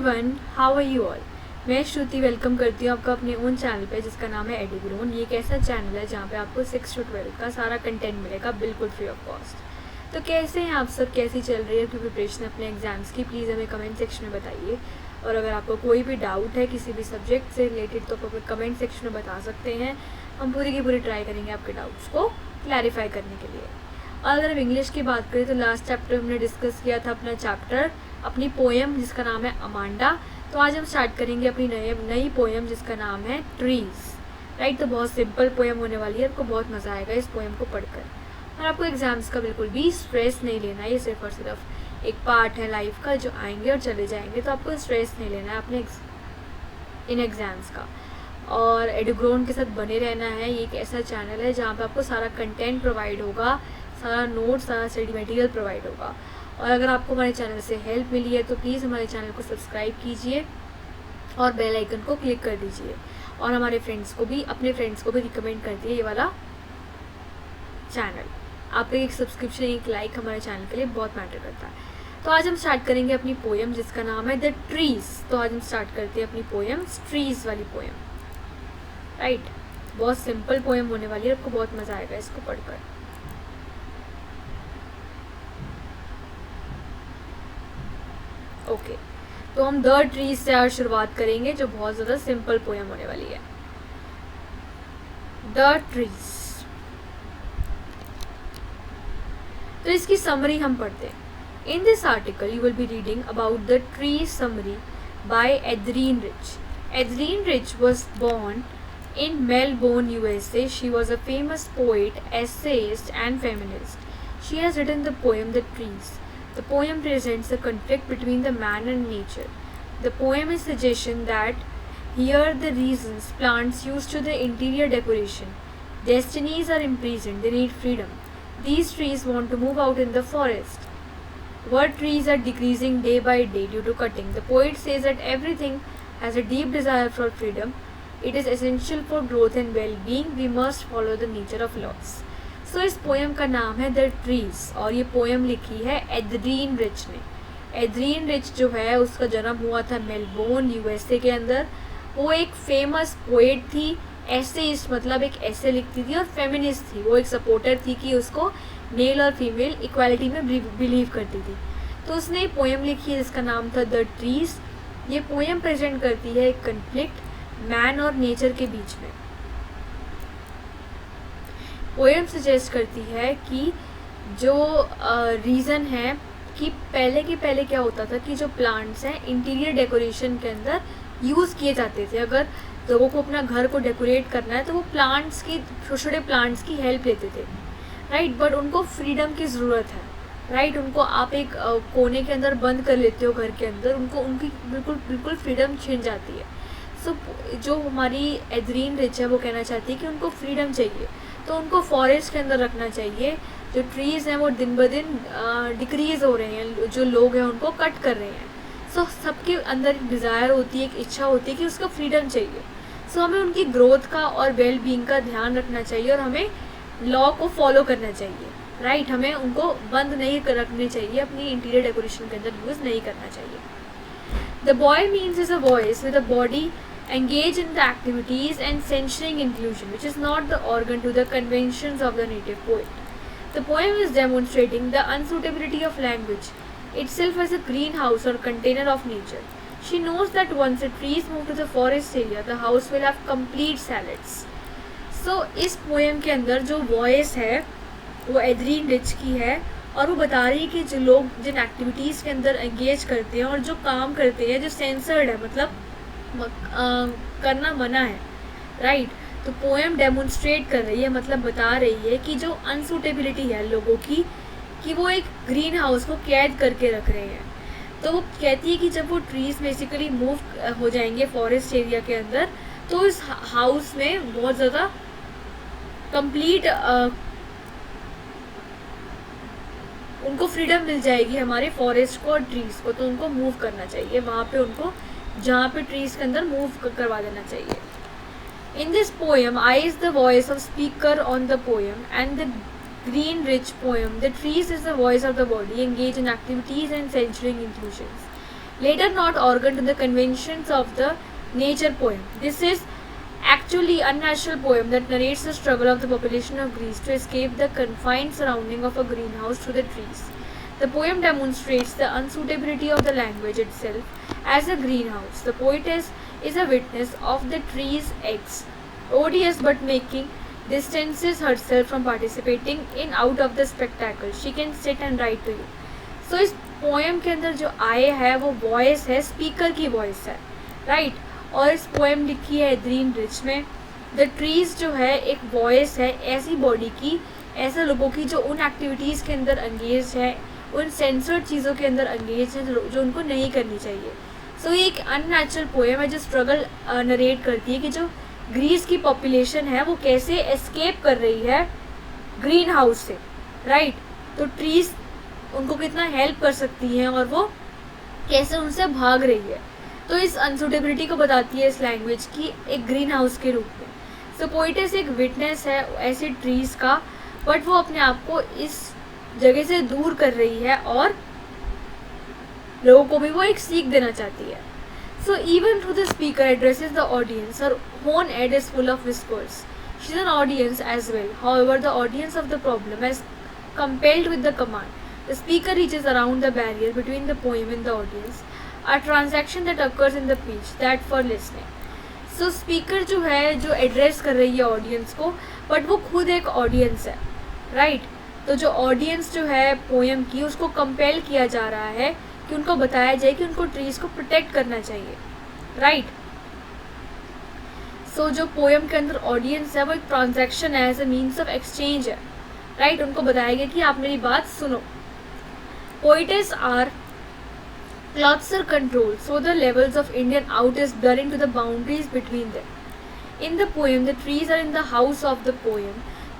Everyone, how are you all. मैं Shruti welcome करती हूँ आपका अपने ओन चैनल पे जिसका नाम है एडुग्रोन। ये एक ऐसा चैनल है जहाँ पे आपको 6 to 12 का सारा कंटेंट मिलेगा बिल्कुल फ्री ऑफ कॉस्ट। तो कैसे हैं आप सब, कैसी चल रही है आपकी प्रिपरेशन अपने एग्जाम्स की, प्लीज़ हमें कमेंट सेक्शन में बताइए। और अगर आपको कोई भी डाउट है किसी भी सब्जेक्ट से रिलेटेड तो आप अपने कमेंट सेक्शन में बता सकते हैं। हम पूरी की पूरी ट्राई करेंगे आपके डाउट्स को क्लैरिफाई करने के लिए। और अगर हम इंग्लिश की बात करें तो लास्ट चैप्टर हमने डिस्कस किया था अपना चैप्टर, अपनी पोएम जिसका नाम है अमांडा। तो आज हम स्टार्ट करेंगे अपनी नई पोएम जिसका नाम है ट्रीज। राइट, तो बहुत सिंपल पोएम होने वाली है, आपको बहुत मज़ा आएगा इस पोएम को पढ़कर। और आपको एग्जाम्स का बिल्कुल भी स्ट्रेस नहीं लेना है, ये सिर्फ और सिर्फ एक पार्ट है लाइफ का जो आएंगे और चले जाएंगे, तो आपको स्ट्रेस नहीं लेना है अपने इन एग्ज़ाम्स का। और एडुग्रोन के साथ बने रहना है। ये एक ऐसा चैनल है जहाँ पे आपको सारा कंटेंट प्रोवाइड होगा, सारा नोट, सारा स्टडी मटेरियल प्रोवाइड होगा। और अगर आपको हमारे चैनल से हेल्प मिली है तो प्लीज़ हमारे चैनल को सब्सक्राइब कीजिए और बेल आइकन को क्लिक कर दीजिए। और हमारे फ्रेंड्स को भी, अपने फ्रेंड्स को भी रिकमेंड कर दिए ये वाला चैनल। आपका एक सब्सक्रिप्शन, एक लाइक हमारे चैनल के लिए बहुत मैटर करता है। तो आज हम स्टार्ट करेंगे अपनी पोएम जिसका नाम है द ट्रीज। तो आज हम स्टार्ट करते हैं अपनी पोएम ट्रीज वाली पोएम। राइट, बहुत सिंपल पोएम होने वाली है, आपको बहुत मज़ा आएगा इसको पढ़कर। ओके, तो हम द ट्रीज से आज शुरुआत करेंगे जो बहुत ज़्यादा सिंपल पोएम होने वाली है। The trees. तो इसकी समरी हम पढ़ते हैं। In this article you will be reading about the tree summary by Adrienne Rich. Adrienne Rich was born in Melbourne, USA. She was a famous poet, essayist, and feminist. She has written the poem The Trees. The poem presents the conflict between the man and nature. The poem is a suggestion that here the reasons plants used to the interior decoration. Destinies are imprisoned, they need freedom. These trees want to move out in the forest. What trees are decreasing day by day due to cutting. The poet says that everything has a deep desire for freedom. It is essential for growth and well-being. We must follow the nature of laws. So इस poem का नाम है the trees और ये poem लिखी है एड्रीन rich ने। एड्रीन rich जो है उसका जन्म हुआ था मेलबोर्न यूएसए के अंदर। वो एक फेमस पोएट थी, एसेइस्ट मतलब एक ऐसे लिखती थी, और फेमिनिस्ट थी। वो एक सपोर्टर थी कि उसको मेल और फीमेल इक्वालिटी में बिलीव करती थी। तो उसने पोएम लिखी है जिसका नाम था द ट्रीज। ये पोएम प्रेजेंट करती है एक कन्फ्लिक्ट मैन और नेचर के बीच में। पोएम सजेस्ट करती है कि जो रीज़न है कि पहले क्या होता था कि जो प्लांट्स हैं इंटीरियर डेकोरेशन के अंदर यूज़ किए जाते थे। अगर लोगों को अपना घर को डेकोरेट करना है तो वो प्लांट्स की, छोटे छोटे प्लांट्स की हेल्प लेते थे। राइट, बट उनको फ्रीडम की ज़रूरत है। राइट, उनको आप एक कोने के अंदर बंद कर लेते हो घर के अंदर, उनको उनकी बिल्कुल फ्रीडम छिन जाती है। सो जो हमारी एड्रीन रिच है वो कहना चाहती है कि उनको फ्रीडम चाहिए, तो उनको फॉरेस्ट के अंदर रखना चाहिए। जो ट्रीज़ हैं वो दिन ब दिन डिक्रीज़ हो रहे हैं, जो लोग हैं उनको कट कर रहे हैं। सो सबके अंदर एक डिज़ायर होती है, एक इच्छा होती है कि उसको फ्रीडम चाहिए। सो हमें उनकी ग्रोथ का और वेल बीइंग का ध्यान रखना चाहिए और हमें लॉ को फॉलो करना चाहिए। राइट, हमें उनको बंद नहीं रखने चाहिए, अपनी इंटीरियर डेकोरेशन के अंदर यूज़ नहीं करना चाहिए। The boy means is a voice with a body engage in the activities and censuring inclusion, which is not the organ to the conventions of the native poet. The poem is demonstrating the unsuitability of language itself as a greenhouse or container of nature. She knows that once the trees move to the forest area, the house will have complete salads. So इस poem के अंदर जो voice है वो एड्रीन rich की है और वो बता रही है कि जो लोग जिन एक्टिविटीज़ के अंदर एंगेज करते हैं और जो काम करते हैं जो सेंसर्ड है, मतलब करना मना है। राइट, तो पोएम डेमोन्स्ट्रेट कर रही है, मतलब बता रही है कि जो अनसूटेबिलिटी है लोगों की, कि वो एक ग्रीन हाउस को कैद करके रख रहे हैं। तो वो कहती है कि जब वो ट्रीज बेसिकली मूव हो जाएंगे फॉरेस्ट एरिया के अंदर तो इस हाउस में बहुत ज़्यादा कंप्लीट उनको फ्रीडम मिल जाएगी हमारे फॉरेस्ट को और ट्रीज को। तो उनको मूव करना चाहिए वहाँ पे, उनको जहाँ पे ट्रीज के अंदर मूव करवा देना चाहिए। In this poem I is the voice of speaker on the poem and the green rich poem. The trees is the voice of the body, engage in activities and censuring inclusions. later not organ to the conventions of the nature poem. This is actually unnatural poem that narrates the struggle of the population of Greece to escape the confined surrounding of a greenhouse through the trees. The poem demonstrates the unsuitability of the language itself as a greenhouse. The poetess is a witness of the tree's eggs, odious but making distances herself from participating in out of the spectacle. She can sit and write to you. So इस poem के अंदर जो आए है वो voice है, speaker की voice है, राइट और इस पोएम लिखी है एड्रीन रिच में. द ट्रीज जो है एक वॉइस है ऐसी बॉडी की, ऐसे लोगों की जो उन एक्टिविटीज़ के अंदर एंगेज है, उन सेंसर्ड चीज़ों के अंदर एंगेज है जो उनको नहीं करनी चाहिए. सो ये एक अननेचुरल पोएम है जो स्ट्रगल नरेट करती है कि जो ग्रीस की पॉपुलेशन है वो कैसे एस्केप कर रही है ग्रीन हाउस से, राइट. तो ट्रीज उनको कितना हेल्प कर सकती हैं और वो कैसे उनसे भाग रही है. तो इस अनसूटेबिलिटी को बताती है इस लैंग्वेज की एक ग्रीन हाउस के रूप में. सो पोइटेस एक विटनेस है ऐसे ट्रीज का, बट वो अपने आप को इस जगह से दूर कर रही है और लोगों को भी वो एक सीख देना चाहती है. So even though the speaker addresses the audience, her own head is full of whispers. She is an audience as well. However, the audience of the problem is compelled with the command. The speaker reaches around the barrier between the poem and the audience, a transaction that occurs in the speech that for listening. So speaker जो है जो address कर रही है audience को, but वो खुद एक ऑडियंस है, राइट. तो जो ऑडियंस जो है पोएम की उसको कंपेल किया जा रहा है कि उनको बताया जाए कि उनको ट्रीज को प्रोटेक्ट करना चाहिए, राइट. सो जो पोएम के अंदर ऑडियंस है वो एक ट्रांजैक्शन है, as a means of exchange है, राइट. उनको बताया गया कि आप मेरी बात सुनो. Poetess are clothes are control, so the levels of Indian out is blurring to the boundaries between them. In the poem the trees are in the house of the poem.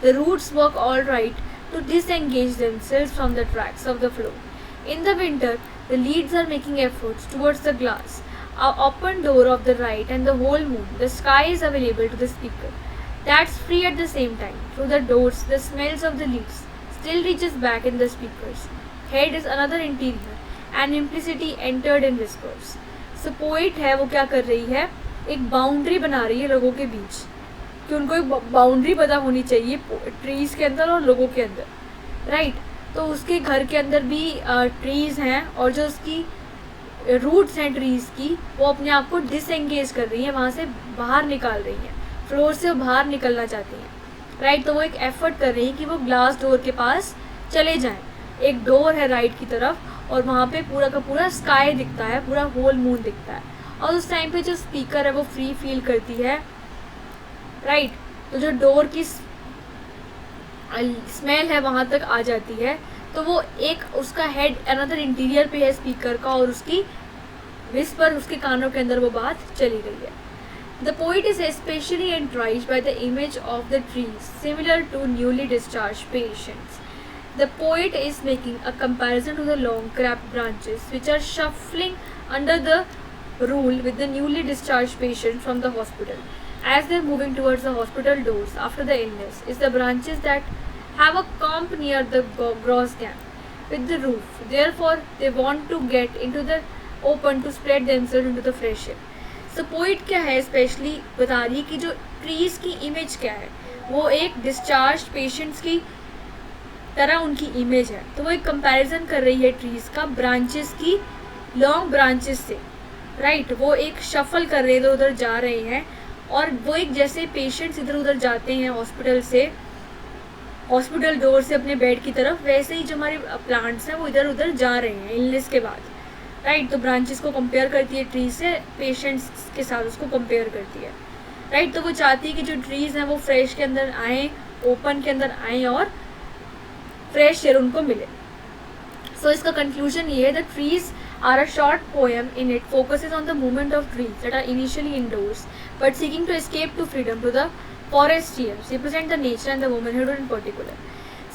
The roots work all right to disengage themselves from the tracks of the flow. In the winter, the leaves are making efforts towards the glass, a open door of the right and the whole moon. The sky is available to the speaker. That's free at the same time. Through the doors, the smells of the leaves still reaches back in the speaker's head is another interior, and implicity entered in whispers. So poet है वो क्या कर रही है, एक boundary बना रही है लोगों के बीच कि उनको एक बाउंड्री पता होनी चाहिए ट्रीज के अंदर और लोगों के अंदर, राइट. तो उसके घर के अंदर भी ट्रीज हैं और जो उसकी रूट्स हैं ट्रीज की वो अपने आप को डिसएंगेज कर रही हैं, वहाँ से बाहर निकाल रही हैं, फ्लोर से वो बाहर निकलना चाहती हैं, राइट. तो वो एक एफर्ट कर रही हैं कि वो ग्लास डोर के पास चले जाएं. एक डोर है राइट की तरफ और वहाँ पे पूरा का पूरा स्काई दिखता है, पूरा होल मून दिखता है. और उस टाइम पे जो स्पीकर है वो फ्री फील करती है, राइट. तो जो डोर की स्मेल है वहाँ तक आ जाती है, तो वो एक उसका हेड अनदर इंटीरियर पे है स्पीकर का और उसकी विस्पर उसके कानों के अंदर वो बात चली गई है. The poet is specially entranced by the image of the trees similar to newly discharge patients. The poet is making a comparison to the long cropped branches which are shuffling under the rule with the newly discharge patient from the hospital. As they are moving towards the hospital doors after the illness is the branches that have a comp near the gross gap with the roof. Therefore, they want to get into the open to spread themselves into the fresh air. So poet क्या है specially बता रही कि जो trees की image क्या है वो एक डिस्चार्ज पेशेंट्स की तरह उनकी इमेज है. तो वो एक कंपैरिजन कर रही है ट्रीज का ब्रांचेस की, लॉन्ग ब्रांचेस से, राइट. वो एक शफल कर रहे हैं, इधर उधर जा रहे हैं और वो एक जैसे पेशेंट्स इधर उधर जाते हैं हॉस्पिटल से, हॉस्पिटल डोर से अपने बेड की तरफ, वैसे ही जो हमारे प्लांट्स हैं वो इधर उधर जा रहे हैं इलनेस के बाद, राइट. तो ब्रांचेस को कंपेयर करती है ट्रीज से, पेशेंट्स के साथ उसको कंपेयर करती है, राइट. तो वो चाहती है कि जो ट्रीज हैं वो फ्रेश के अंदर आएँ, ओपन के अंदर आएँ और फ्रेश एयर उनको मिले. सो इसका कंक्लूजन ये है, the trees are a short poem. In it focuses on the movement of trees that are initially indoors but seeking to escape to freedom to the forest years, represent the nature and the womanhood in particular.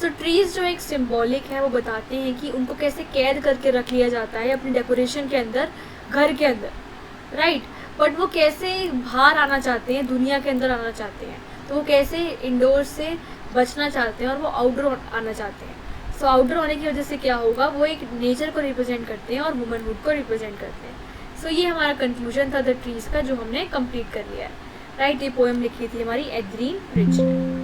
So trees जो एक symbolic है वो बताते हैं कि उनको कैसे कैद करके रख लिया जाता है अपनी डेकोरेशन के अंदर, घर के अंदर, राइट. बट वो कैसे बाहर आना चाहते हैं, दुनिया के अंदर आना चाहते हैं, तो वो कैसे इंडोर से बचना चाहते हैं और वो आउटडोर आना चाहते हैं. सो आउटर होने की वजह से क्या होगा, वो एक नेचर को रिप्रेजेंट करते हैं और वुमनहुड को रिप्रेजेंट करते हैं। सो ये हमारा कंक्लूजन था द ट्रीज का, जो हमने कंप्लीट कर लिया है। राइट, ये पोएम लिखी थी हमारी एडरीन रिच ने।